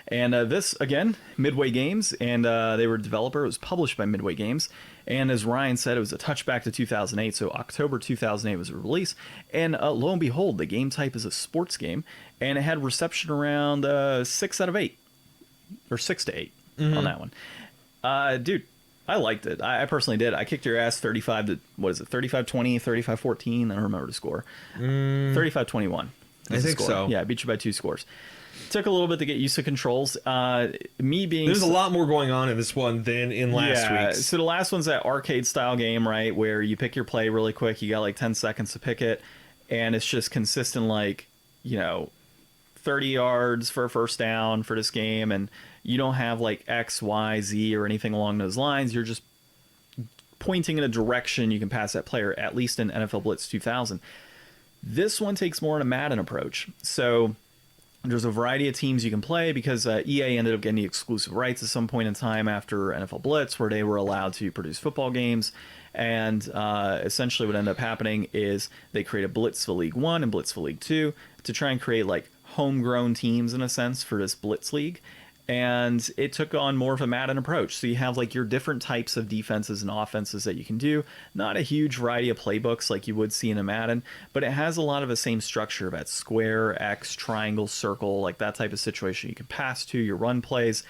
And this, again, Midway Games, and they were a developer. It was published by Midway Games. And as Ryan said, it was a touchback to 2008, so October 2008 was the release. And lo and behold, the game type is a sports game, and it had reception around 6 out of 8, or 6 to 8 on that one. Dude, I liked it. I personally did. I kicked your ass 35 to, what is it, 35-20, 35-14? I don't remember the score. 35-21. I think so. Yeah, I beat you by 2 scores. Took a little bit to get used to controls. Me being... There's a lot more going on in this one than in last week's. So the last one's that arcade-style game, right, where you pick your play really quick. You got like 10 seconds to pick it, and it's just consistent, like, you know, 30 yards for a first down for this game, and you don't have like X, Y, Z or anything along those lines. You're just pointing in a direction you can pass that player, at least in NFL Blitz 2000. This one takes more in a Madden approach. So there's a variety of teams you can play, because EA ended up getting the exclusive rights at some point in time after NFL Blitz, where they were allowed to produce football games. And essentially what ended up happening is they created Blitz the League 1 and Blitz the League 2 to try and create like homegrown teams in a sense for this Blitz League. And it took on more of a Madden approach. So you have like your different types of defenses and offenses that you can do. Not a huge variety of playbooks like you would see in a Madden, but it has a lot of the same structure, that square, X, triangle, circle, like that type of situation you can pass to, your run plays.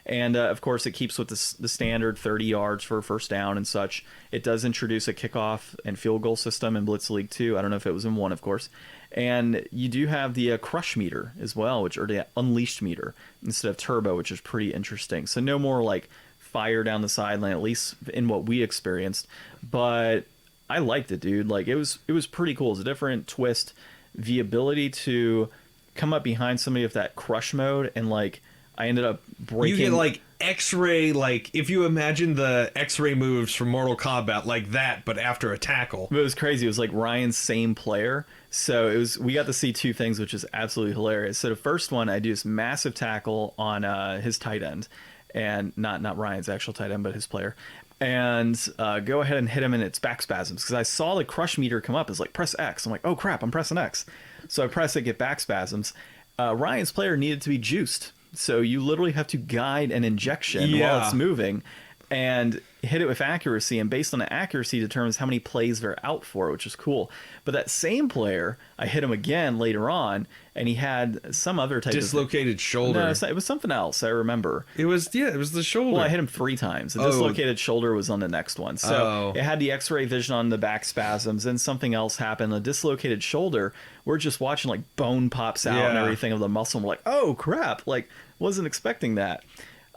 And of course, it keeps with the standard 30 yards for a first down and such. It does introduce a kickoff and field goal system in Blitz League 2. I don't know if it was in 1, of course. And you do have the crush meter as well, or the unleashed meter instead of turbo, which is pretty interesting. So no more like fire down the sideline, at least in what we experienced. But I liked it, dude. Like, it was pretty cool. It's a different twist. The ability to come up behind somebody with that crush mode, and like I ended up breaking. You get like X-ray, like if you imagine the X-ray moves from Mortal Kombat, like that, but after a tackle. It was crazy. It was like Ryan's same player. So we got to see 2 things, which is absolutely hilarious. So the first one, I do this massive tackle on his tight end, and not Ryan's actual tight end, but his player, and go ahead and hit him, and it's back spasms, because I saw the crush meter come up. It's like, press X. I'm like, oh crap, I'm pressing X. So I press it, get back spasms. Ryan's player needed to be juiced. So you literally have to guide an injection while it's moving and hit it with accuracy. And based on the accuracy determines how many plays they're out for, which is cool. But that same player, I hit him again later on, and he had some other type dislocated shoulder. No, it was something else, I remember. It was the shoulder. Well, I hit him 3 times. The dislocated shoulder was on the next one. So it had the X-ray vision on the back spasms, and something else happened. The dislocated shoulder, we're just watching like bone pops out and everything of the muscle. And we're like, oh crap, like wasn't expecting that.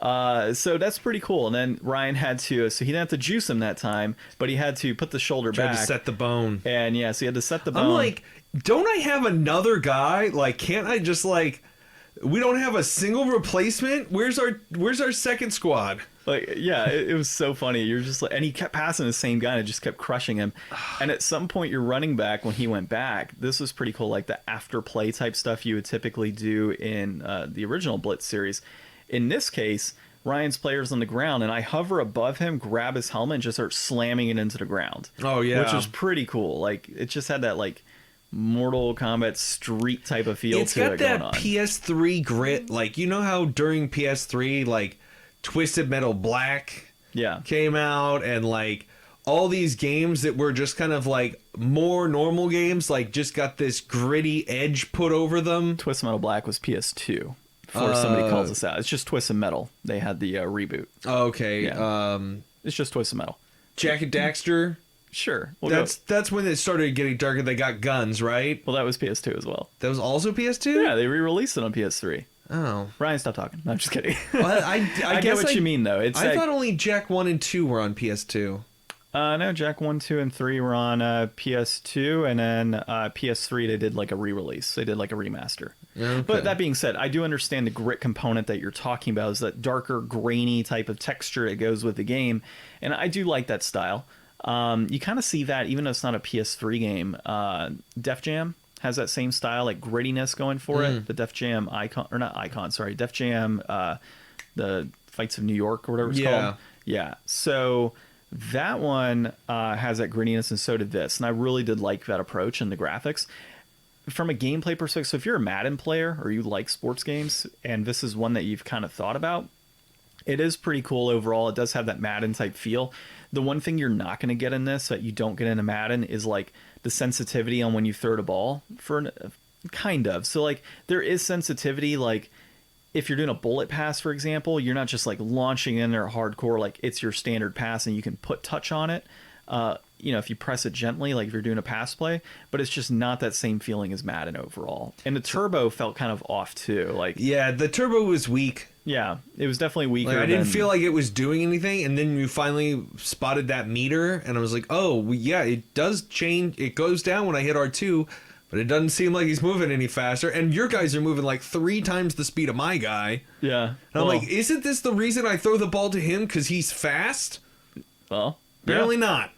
So that's pretty cool. And then Ryan had to, so he didn't have to juice him that time, but he had to put the shoulder Tried back. to set the bone. And yeah, so he had to set the bone. I'm like, don't I have another guy? Like, can't I just like, we don't have a single replacement? Where's our second squad? Like, yeah, it was so funny. You're just like, and he kept passing the same guy and it just kept crushing him. And at some point, your running back, when he went back, this was pretty cool. Like the after play type stuff you would typically do in the original Blitz series. In this case, Ryan's player's on the ground and I hover above him, grab his helmet, and just start slamming it into the ground. Oh, yeah. Which was pretty cool. Like, it just had that, like, Mortal Kombat Street type of feel It's to got it that going on. PS3 grit. Like, you know how during PS3, like, Twisted Metal Black Yeah. came out, and like all these games that were just kind of like more normal games, like just got this gritty edge put over them. Twisted Metal Black was PS2. Before somebody calls us out, it's just Twisted Metal. They had the reboot. Okay. Yeah. It's just Twisted Metal. Jack and Daxter. Sure. We'll That's when it started getting darker. They got guns, right? Well, that was PS2 as well. That was also PS2? Yeah, they re-released it on PS3. Oh. Ryan, stop talking. No, I'm just kidding. Well, I I get what you mean, though. It's I like, thought only Jack 1 and 2 were on PS2. no, Jack 1, 2, and 3 were on PS2, and then PS3 they did like a re-release. They did like a remaster. Okay. But that being said, I do understand the grit component that you're talking about is that darker, grainy type of texture that goes with the game, and I do like that style. You kind of see that even though it's not a PS3 game. Def Jam has that same style, like grittiness going for it. The Def Jam Def Jam, the Fights of New York or whatever it's called. Yeah. So that one has that grittiness, and so did this. And I really did like that approach and the graphics. From a gameplay perspective, so if you're a Madden player or you like sports games, and this is one that you've kind of thought about, it is pretty cool overall. It does have that Madden type feel. The one thing you're not going to get in this that you don't get in a Madden is like the sensitivity on when you throw the ball kind of. So like there is sensitivity, like if you're doing a bullet pass, for example, you're not just like launching in there hardcore, like it's your standard pass and you can put touch on it. If you press it gently, like if you're doing a pass play, but it's just not that same feeling as Madden overall. And the turbo felt kind of off too. Like, yeah, the turbo was weak. Yeah, it was definitely weaker. Like, I didn't feel like it was doing anything, and then you finally spotted that meter, and I was like, oh, yeah, it does change. It goes down when I hit R2, but it doesn't seem like he's moving any faster. And your guys are moving like 3 times the speed of my guy. Yeah. And I'm like, isn't this the reason I throw the ball to him? Because he's fast? Well, apparently not.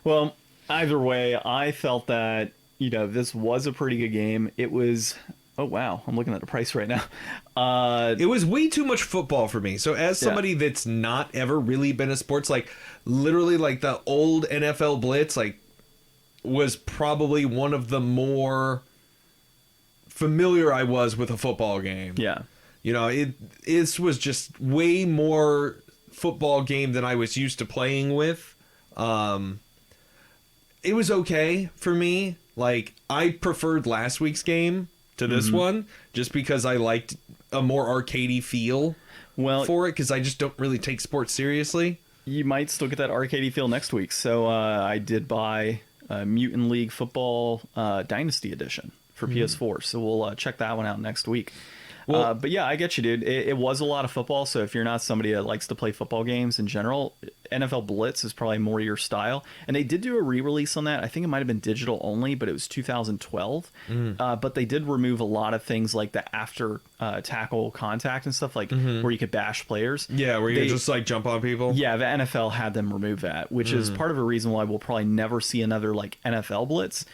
Well, either way, I felt that, this was a pretty good game. It was... Oh, wow. I'm looking at the price right now. It was way too much football for me. So as somebody that's not ever really been a sports, like literally like the old NFL Blitz, like was probably one of the more familiar I was with a football game. Yeah. It was just way more football game than I was used to playing with. It was okay for me. Like I preferred last week's game to this one, just because I liked a more arcadey feel for it, because I just don't really take sports seriously. You might still get that arcadey feel next week. So I did buy Mutant League Football Dynasty Edition for PS4. So we'll check that one out next week. Well, but yeah, I get you, dude. It was a lot of football. So if you're not somebody that likes to play football games in general, NFL Blitz is probably more your style. And they did do a re-release on that. I think it might have been digital only, but it was 2012. But they did remove a lot of things like the after tackle contact and stuff, like where you could bash players. Yeah, where you could just like jump on people. Yeah, the NFL had them remove that, which is part of a reason why we'll probably never see another like NFL Blitz.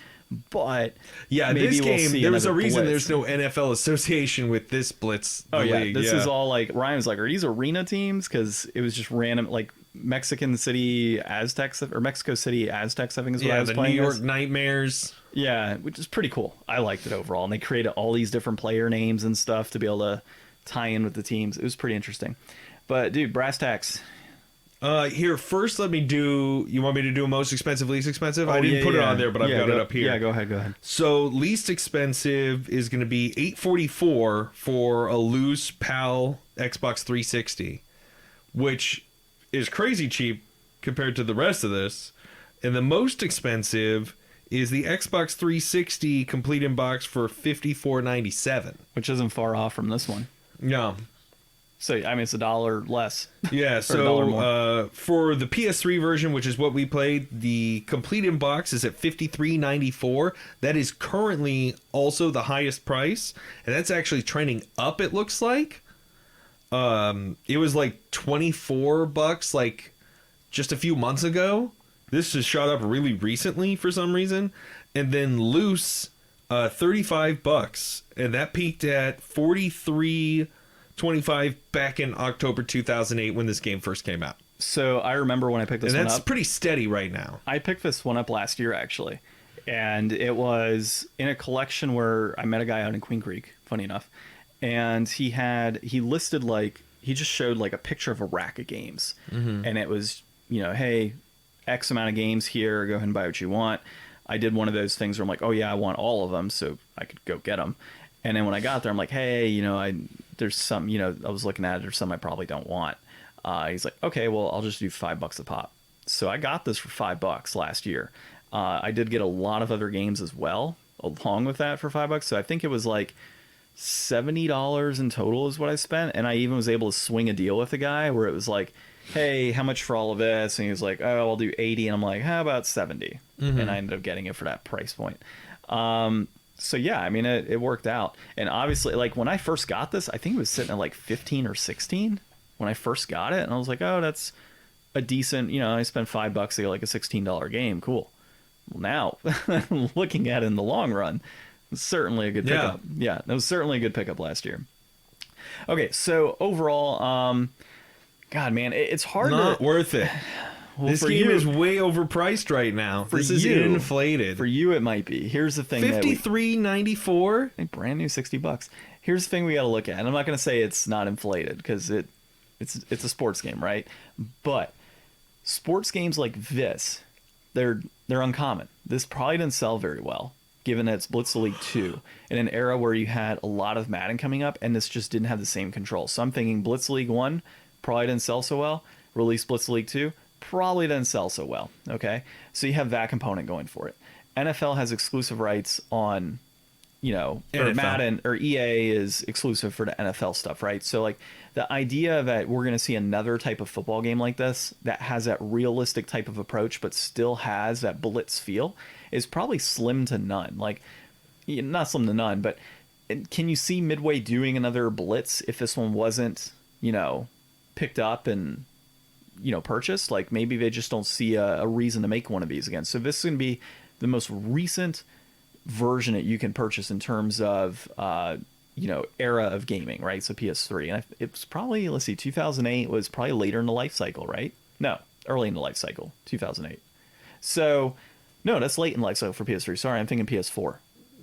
But yeah, maybe this game, we'll there was a reason Blitz. There's no NFL association with this Blitz. League. This is all like, Ryan was like, are these arena teams? Because it was just random, like Mexico City Aztecs, I think is what I was playing. New York Nightmares. Yeah, which is pretty cool. I liked it overall. And they created all these different player names and stuff to be able to tie in with the teams. It was pretty interesting. But dude, brass tacks. Here, first let me do... You want me to do most expensive, least expensive? I didn't put it on there, but I've got it up here. Yeah, go ahead. So, least expensive is going to be $844 for a loose PAL Xbox 360, which is crazy cheap compared to the rest of this. And the most expensive is the Xbox 360 complete in box for $54.97. Which isn't far off from this one. Yeah. So I mean, it's $1 less. Yeah, $1 more. so for the PS3 version, which is what we played, the complete in box is at $53.94. That is currently also the highest price, and that's actually trending up. It looks like it was like $24 like just a few months ago. This has shot up really recently for some reason, and then loose $35, and that peaked at $43.25 back in October 2008 when this game first came out. So I remember when I picked this one up. And that's pretty steady right now. I picked this one up last year, actually. And it was in a collection where I met a guy out in Queen Creek, funny enough. And he listed he just showed like a picture of a rack of games. Mm-hmm. And it was, hey, X amount of games here, go ahead and buy what you want. I did one of those things where I'm like, oh yeah, I want all of them, so I could go get them. And then when I got there, I'm like, hey, there's some, I was looking at it, there's some I probably don't want. He's like, okay, well, I'll just do $5 a pop. So I got this for $5 last year. I did get a lot of other games as well, along with that for $5. So I think it was like $70 in total is what I spent. And I even was able to swing a deal with the guy where it was like, hey, how much for all of this? And he was like, oh, I'll do 80. And I'm like, how about 70? Mm-hmm. And I ended up getting it for that price point. So yeah, I mean, it worked out. And obviously, like when I first got this, I think it was sitting at like 15 or 16 when I first got it. And I was like, oh, that's a decent, I spent $5 to get like a $16 game. Cool. Well, now looking at it in the long run, it's certainly a good pickup. Yeah, it was certainly a good pickup last year. Okay. So overall, God, man, it's hard. Not worth it. Well, this game is way overpriced right now. This is inflated. For you, it might be. Here's the thing: $53.94, brand new $60. Here's the thing we got to look at. And I'm not going to say it's not inflated because it's a sports game, right? But sports games like this, they're uncommon. This probably didn't sell very well, given that it's Blitz the League 2 in an era where you had a lot of Madden coming up, and this just didn't have the same control. So I'm thinking Blitz the League 1 probably didn't sell so well. Release Blitz the League 2. Probably didn't sell so well. Okay, so you have that component going for it. NFL has exclusive rights on, or Madden, or EA is exclusive for the NFL stuff, right? So like the idea that we're going to see another type of football game like this that has that realistic type of approach but still has that Blitz feel is probably slim to none. Like, not slim to none, but can you see Midway doing another Blitz if this one wasn't, picked up and purchased? Like maybe they just don't see a reason to make one of these again. So this is going to be the most recent version that you can purchase in terms of era of gaming, right? So PS3, and it's probably, let's see, 2008 was probably later in the life cycle, right? No, early in the life cycle, 2008. So no, that's late in life cycle for PS3. Sorry, I'm thinking PS4.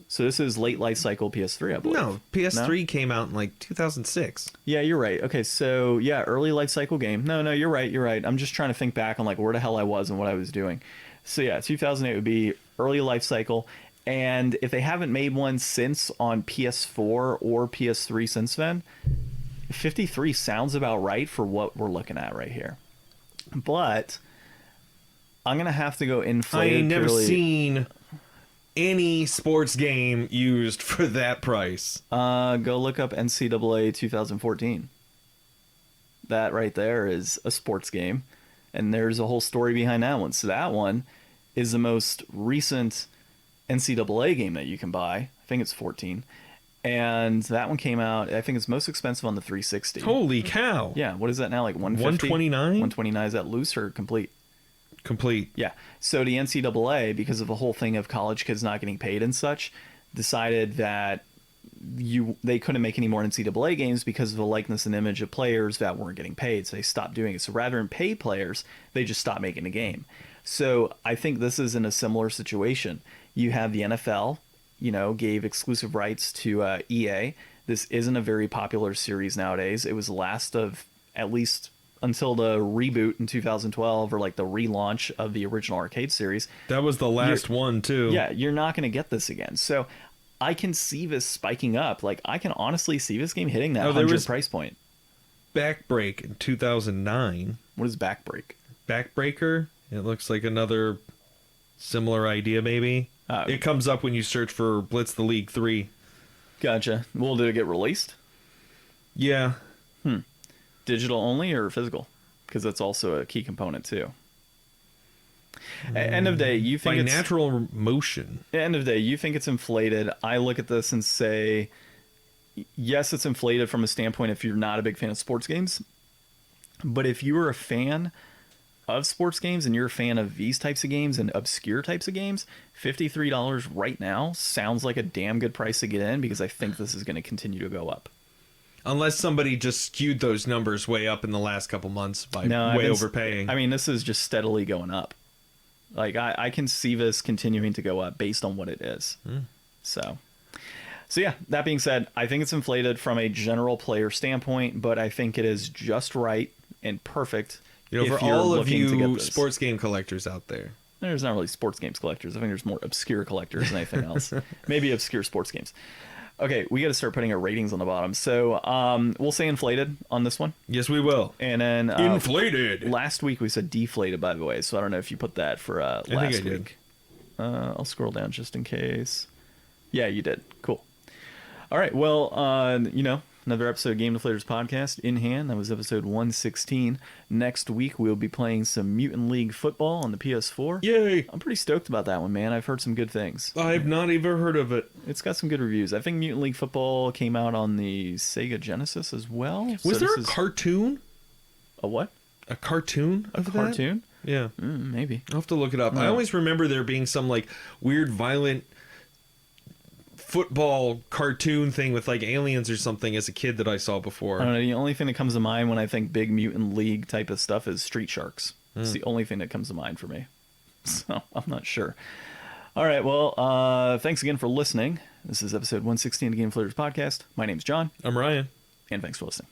So this is late life cycle PS3, I believe. No, PS3 came out in like 2006. Yeah, you're right. Okay, so yeah, early life cycle game. No, you're right. I'm just trying to think back on like where the hell I was and what I was doing. So yeah, 2008 would be early life cycle. And if they haven't made one since on PS4 or PS3 since then, 53 sounds about right for what we're looking at right here. But I'm going to have to go inflated. I ain't never seen any sports game used for that price. Go look up NCAA 2014. That right there is a sports game, and there's a whole story behind that one. So that one is the most recent NCAA game that you can buy. I think it's 14, and that one came out, I think it's most expensive on the 360. Holy cow. Yeah, what is that now, like 150? 129. Is that loose or complete? Complete. Yeah. So the NCAA, because of the whole thing of college kids not getting paid and such, decided that they couldn't make any more NCAA games because of the likeness and image of players that weren't getting paid. So they stopped doing it. So rather than pay players, they just stopped making the game. So I think this is in a similar situation. You have the NFL, gave exclusive rights to EA. This isn't a very popular series nowadays. It was the last of, at least until the reboot in 2012, or like the relaunch of the original arcade series. That was the last one too. Yeah, you're not going to get this again. So I can see this spiking up. Like I can honestly see this game hitting that 100 price point. Backbreak in 2009. What is Backbreak? Backbreaker. It looks like another similar idea, maybe. It comes up when you search for Blitz the League 3. Gotcha. Well, did it get released? Yeah. Digital only or physical? Because that's also a key component too. End of day, you think By it's natural motion. end of day, you think it's inflated. I look at this and say, yes, it's inflated from a standpoint if you're not a big fan of sports games. But if you are a fan of sports games and you're a fan of these types of games and obscure types of games, $53 right now sounds like a damn good price to get in, because I think this is going to continue to go up. Unless somebody just skewed those numbers way up in the last couple months by way overpaying. I mean, this is just steadily going up. Like, I can see this continuing to go up based on what it is. So yeah, that being said, I think it's inflated from a general player standpoint, but I think it is just right and perfect. You know, if for you're all of looking to get you this. sports game collectors out there. There's not really sports games collectors. I think there's more obscure collectors than anything else. Maybe obscure sports games. Okay, we got to start putting our ratings on the bottom. So we'll say inflated on this one. Yes, we will. And then Inflated. last week we said deflated, by the way. So I don't know if you put that for last think I did. week. I'll scroll down just in case. Yeah, you did. Cool. All right. Well, another episode of Game Deflators Podcast in hand. That was episode 116. Next week, we'll be playing some Mutant League football on the PS4. Yay. I'm pretty stoked about that one, man. I've heard some good things. I've not even heard of it. It's got some good reviews. I think Mutant League football came out on the Sega Genesis as well. Was there a cartoon? A what? A cartoon? A cartoon? Yeah. Maybe. I'll have to look it up. No. I always remember there being some like weird violent football cartoon thing with like aliens or something as a kid that I saw before. I don't know. The only thing that comes to mind when I think big Mutant League type of stuff is Street Sharks. It's the only thing that comes to mind for me. So I'm not sure. All right. Well, thanks again for listening. This is episode 116 of Game Deflators Podcast. My name's John. I'm Ryan. And thanks for listening.